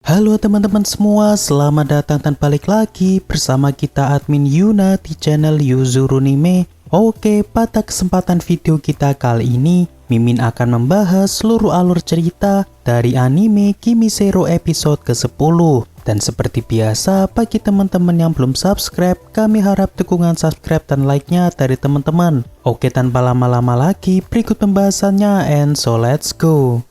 Halo teman-teman semua, selamat datang dan balik lagi bersama kita admin Yuna di channel Yuzurunime. Oke, pada kesempatan video kita kali ini, Mimin akan membahas seluruh alur cerita dari anime Kimisero episode ke-10. Dan seperti biasa, bagi teman-teman yang belum subscribe, kami harap dukungan subscribe dan like-nya dari teman-teman. Oke, tanpa lama-lama lagi, berikut pembahasannya, and so let's go.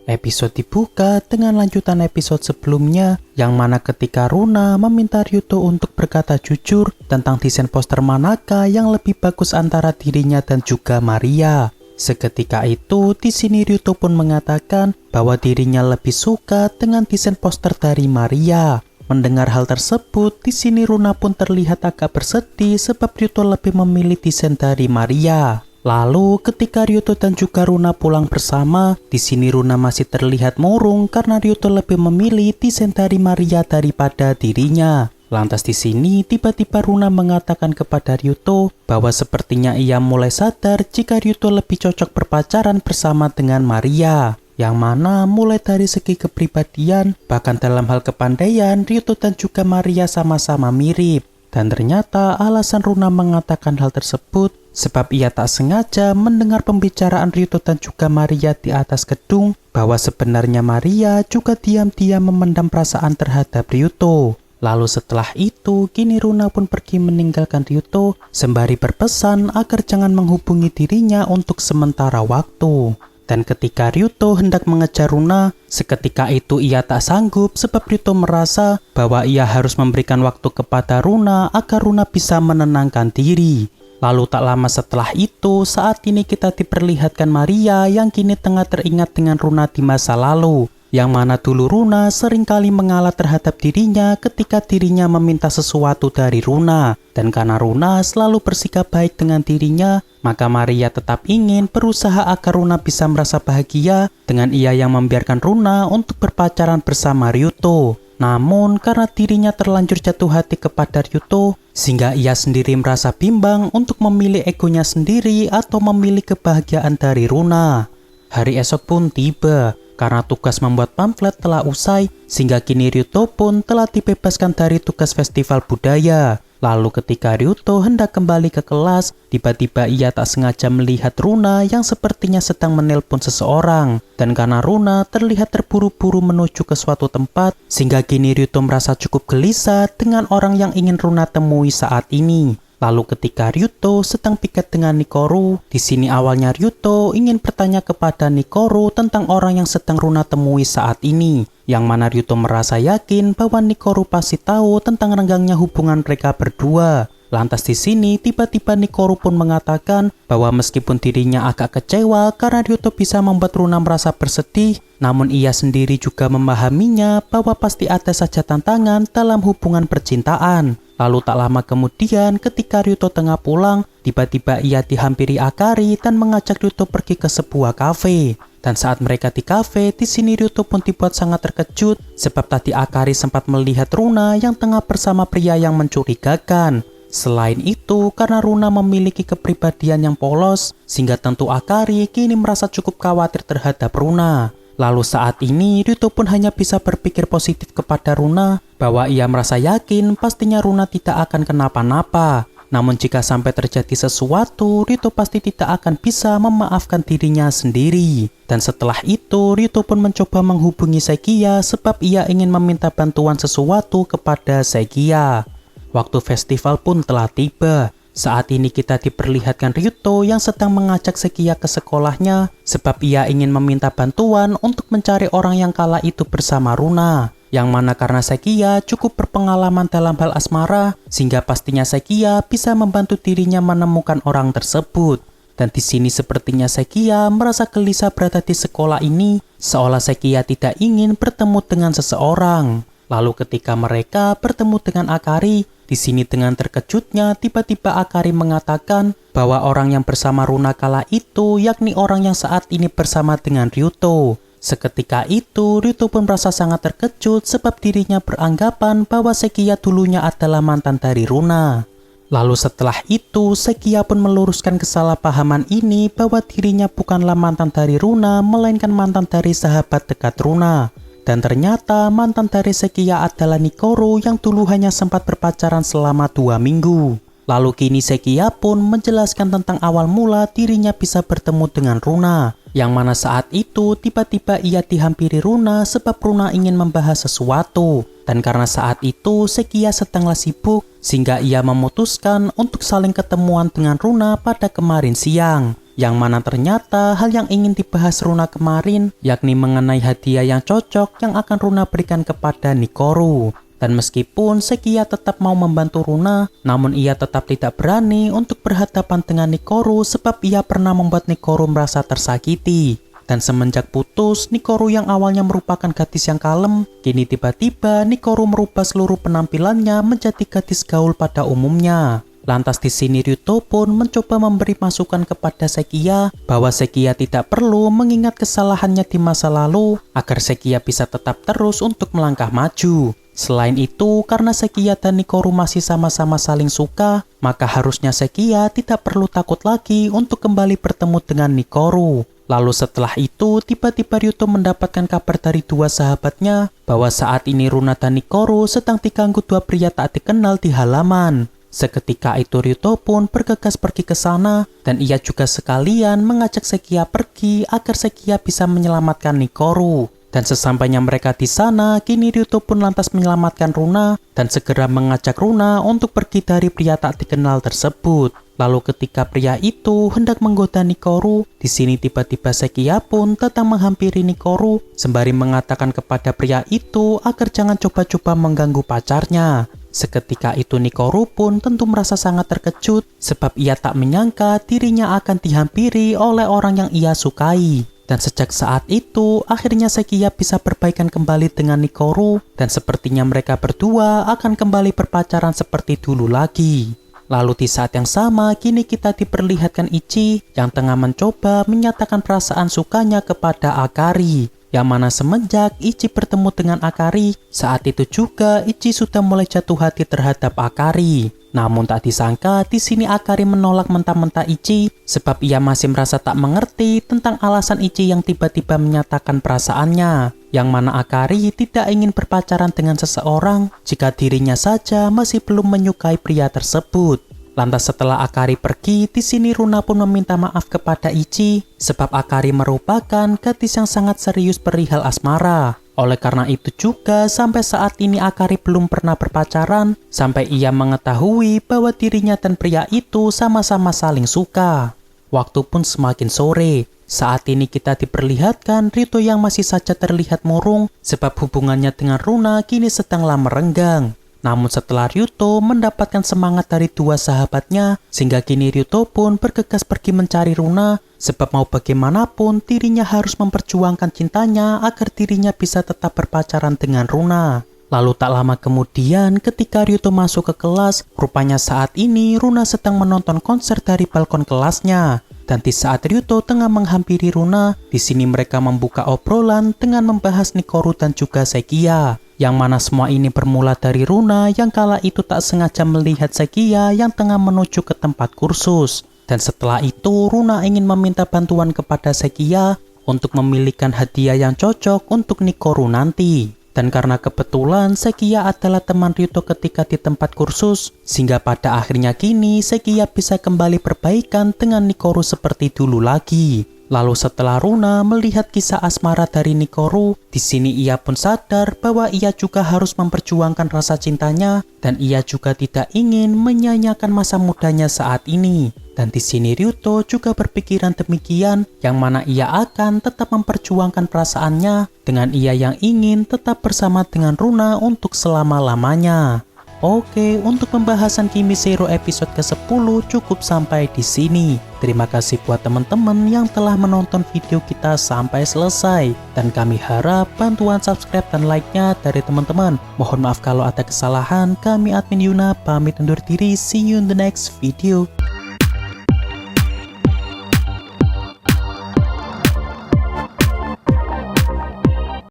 Episode dibuka dengan lanjutan episode sebelumnya, yang mana ketika Runa meminta Ryuto untuk berkata jujur tentang desain poster Manaka yang lebih bagus antara dirinya dan juga Maria. Seketika itu, di sini Ryuto pun mengatakan bahwa dirinya lebih suka dengan desain poster dari Maria. Mendengar hal tersebut, di sini Runa pun terlihat agak bersedih sebab Ryuto lebih memilih desain dari Maria. Lalu ketika Ryuto dan juga Runa pulang bersama, di sini Runa masih terlihat murung karena Ryuto lebih memilih desain dari Maria daripada dirinya. Lantas di sini tiba-tiba Runa mengatakan kepada Ryuto bahwa sepertinya ia mulai sadar jika Ryuto lebih cocok berpacaran bersama dengan Maria. Yang mana mulai dari segi kepribadian, bahkan dalam hal kepandaian, Ryuto dan juga Maria sama-sama mirip. Dan ternyata alasan Runa mengatakan hal tersebut sebab ia tak sengaja mendengar pembicaraan Ryuto dan juga Maria di atas gedung bahwa sebenarnya Maria juga diam-diam memendam perasaan terhadap Ryuto. Lalu setelah itu, kini Runa pun pergi meninggalkan Ryuto sembari berpesan agar jangan menghubungi dirinya untuk sementara waktu. Dan ketika Ryuto hendak mengejar Runa, seketika itu ia tak sanggup sebab Ryuto merasa bahwa ia harus memberikan waktu kepada Runa agar Runa bisa menenangkan diri. Lalu tak lama setelah itu, saat ini kita diperlihatkan Maria yang kini tengah teringat dengan Runa di masa lalu. Yang mana dulu Runa seringkali mengalah terhadap dirinya ketika dirinya meminta sesuatu dari Runa. Dan karena Runa selalu bersikap baik dengan dirinya, maka Maria tetap ingin berusaha agar Runa bisa merasa bahagia dengan ia yang membiarkan Runa untuk berpacaran bersama Ryuto. Namun karena dirinya terlanjur jatuh hati kepada Ryuto, sehingga ia sendiri merasa bimbang untuk memilih egonya sendiri atau memilih kebahagiaan dari Runa. Hari esok pun tiba. Karena tugas membuat pamflet telah usai, sehingga kini Ryuto pun telah dibebaskan dari tugas festival budaya. Lalu ketika Ryuto hendak kembali ke kelas, tiba-tiba ia tak sengaja melihat Runa yang sepertinya sedang menelpon seseorang. Dan karena Runa terlihat terburu-buru menuju ke suatu tempat, sehingga kini Ryuto merasa cukup gelisah dengan orang yang ingin Runa temui saat ini. Lalu ketika Ryuto sedang piket dengan Nikoru, di sini awalnya Ryuto ingin bertanya kepada Nikoru tentang orang yang sedang Runa temui saat ini. Yang mana Ryuto merasa yakin bahwa Nikoru pasti tahu tentang renggangnya hubungan mereka berdua. Lantas di sini tiba-tiba Nikoru pun mengatakan bahwa meskipun dirinya agak kecewa karena Ryuto bisa membuat Runa merasa bersedih, namun ia sendiri juga memahaminya bahwa pasti ada saja tantangan dalam hubungan percintaan. Lalu tak lama kemudian ketika Ryuto tengah pulang, tiba-tiba ia dihampiri Akari dan mengajak Ryuto pergi ke sebuah kafe. Dan saat mereka di kafe, di sini Ryuto pun dibuat sangat terkejut sebab tadi Akari sempat melihat Runa yang tengah bersama pria yang mencurigakan. Selain itu, karena Runa memiliki kepribadian yang polos, sehingga tentu Akari kini merasa cukup khawatir terhadap Runa. Lalu saat ini, Ryuto pun hanya bisa berpikir positif kepada Runa bahwa ia merasa yakin pastinya Runa tidak akan kenapa-napa. Namun jika sampai terjadi sesuatu, Ryuto pasti tidak akan bisa memaafkan dirinya sendiri. Dan setelah itu, Ryuto pun mencoba menghubungi Seikiya sebab ia ingin meminta bantuan sesuatu kepada Seikiya. Waktu festival pun telah tiba. Saat ini kita diperlihatkan Ryuto yang sedang mengajak Seikiya ke sekolahnya sebab ia ingin meminta bantuan untuk mencari orang yang kala itu bersama Runa. Yang mana karena Seikiya cukup berpengalaman dalam hal asmara, sehingga pastinya Seikiya bisa membantu dirinya menemukan orang tersebut. Dan di sini sepertinya Seikiya merasa gelisah berada di sekolah ini, seolah Seikiya tidak ingin bertemu dengan seseorang. Lalu ketika mereka bertemu dengan Akari, di sini dengan terkejutnya tiba-tiba Akari mengatakan bahwa orang yang bersama Runa kala itu yakni orang yang saat ini bersama dengan Ryuto. Seketika itu Ryuto pun merasa sangat terkejut sebab dirinya beranggapan bahwa Seikiya dulunya adalah mantan dari Runa. Lalu setelah itu Seikiya pun meluruskan kesalahpahaman ini bahwa dirinya bukanlah mantan dari Runa melainkan mantan dari sahabat dekat Runa. Dan ternyata mantan dari Sekiya adalah Nikoro yang dulu hanya sempat berpacaran selama 2 minggu. Lalu kini Sekiya pun menjelaskan tentang awal mula dirinya bisa bertemu dengan Runa, yang mana saat itu tiba-tiba ia dihampiri Runa sebab Runa ingin membahas sesuatu. Dan karena saat itu Sekiya sedanglah sibuk, sehingga ia memutuskan untuk saling ketemuan dengan Runa pada kemarin siang. Yang mana ternyata hal yang ingin dibahas Runa kemarin yakni mengenai hadiah yang cocok yang akan Runa berikan kepada Nikoro. Dan meskipun Sekiya tetap mau membantu Runa, namun ia tetap tidak berani untuk berhadapan dengan Nikoro sebab ia pernah membuat Nikoro merasa tersakiti. Dan semenjak putus, Nikoro yang awalnya merupakan gadis yang kalem, kini tiba-tiba Nikoro merubah seluruh penampilannya menjadi gadis gaul pada umumnya. Lantas di sini Ryuto pun mencoba memberi masukan kepada Sekiya bahwa Sekiya tidak perlu mengingat kesalahannya di masa lalu agar Sekiya bisa tetap terus untuk melangkah maju. Selain itu, karena Sekiya dan Nikoro masih sama-sama saling suka, maka harusnya Sekiya tidak perlu takut lagi untuk kembali bertemu dengan Nikoro. Lalu setelah itu, tiba-tiba Ryuto mendapatkan kabar dari dua sahabatnya bahwa saat ini Runa dan Nikoro sedang diganggu dua pria tak dikenal di halaman. Seketika itu Ryuto pun bergegas pergi ke sana dan ia juga sekalian mengajak Sekiya pergi agar Sekiya bisa menyelamatkan Nikoro. Dan sesampainya mereka di sana, kini Ryuto pun lantas menyelamatkan Runa dan segera mengajak Runa untuk pergi dari pria tak dikenal tersebut. Lalu ketika pria itu hendak menggoda Nikoro, di sini tiba-tiba Sekiya pun datang menghampiri Nikoro sembari mengatakan kepada pria itu agar jangan coba-coba mengganggu pacarnya. Seketika itu Nikoro pun tentu merasa sangat terkejut sebab ia tak menyangka dirinya akan dihampiri oleh orang yang ia sukai. Dan sejak saat itu akhirnya Sekiya bisa berbaikan kembali dengan Nikoro dan sepertinya mereka berdua akan kembali berpacaran seperti dulu lagi. Lalu di saat yang sama kini kita diperlihatkan Ichi yang tengah mencoba menyatakan perasaan sukanya kepada Akari. Yang mana semenjak Ichi bertemu dengan Akari, saat itu juga Ichi sudah mulai jatuh hati terhadap Akari. Namun tak disangka di sini Akari menolak mentah-mentah Ichi sebab ia masih merasa tak mengerti tentang alasan Ichi yang tiba-tiba menyatakan perasaannya. Yang mana Akari tidak ingin berpacaran dengan seseorang jika dirinya saja masih belum menyukai pria tersebut. Lantas setelah Akari pergi, di sini Runa pun meminta maaf kepada Ichi sebab Akari merupakan gadis yang sangat serius perihal asmara. Oleh karena itu juga sampai saat ini Akari belum pernah berpacaran sampai ia mengetahui bahwa dirinya dan pria itu sama-sama saling suka. Waktu pun semakin sore. Saat ini kita diperlihatkan Ryuto yang masih saja terlihat murung sebab hubungannya dengan Runa kini sedanglah merenggang. Namun setelah Ryuto mendapatkan semangat dari dua sahabatnya, sehingga kini Ryuto pun bergegas pergi mencari Runa, sebab mau bagaimanapun dirinya harus memperjuangkan cintanya agar dirinya bisa tetap berpacaran dengan Runa. Lalu tak lama kemudian ketika Ryuto masuk ke kelas, rupanya saat ini Runa sedang menonton konser dari balkon kelasnya. Dan di saat Ryuto tengah menghampiri Runa, di sini mereka membuka obrolan dengan membahas Nikoro dan juga Sekiya. Yang mana semua ini bermula dari Runa yang kala itu tak sengaja melihat Sekiya yang tengah menuju ke tempat kursus. Dan setelah itu Runa ingin meminta bantuan kepada Sekiya untuk memilihkan hadiah yang cocok untuk Nikoro nanti. Dan karena kebetulan Sekiya adalah teman Ryuto ketika di tempat kursus, sehingga pada akhirnya kini Sekiya bisa kembali berbaikan dengan Nikoro seperti dulu lagi. Lalu setelah Runa melihat kisah asmara dari Nikoro, di sini ia pun sadar bahwa ia juga harus memperjuangkan rasa cintanya dan ia juga tidak ingin menyanyiakan masa mudanya saat ini. Dan di sini Ryuto juga berpikiran demikian, yang mana ia akan tetap memperjuangkan perasaannya dengan ia yang ingin tetap bersama dengan Runa untuk selama-lamanya. Oke, untuk pembahasan Kimi Zero episode ke-10 cukup sampai di sini. Terima kasih buat teman-teman yang telah menonton video kita sampai selesai. Dan kami harap bantuan subscribe dan like-nya dari teman-teman. Mohon maaf kalau ada kesalahan. Kami admin Yuna pamit undur diri. See you in the next video.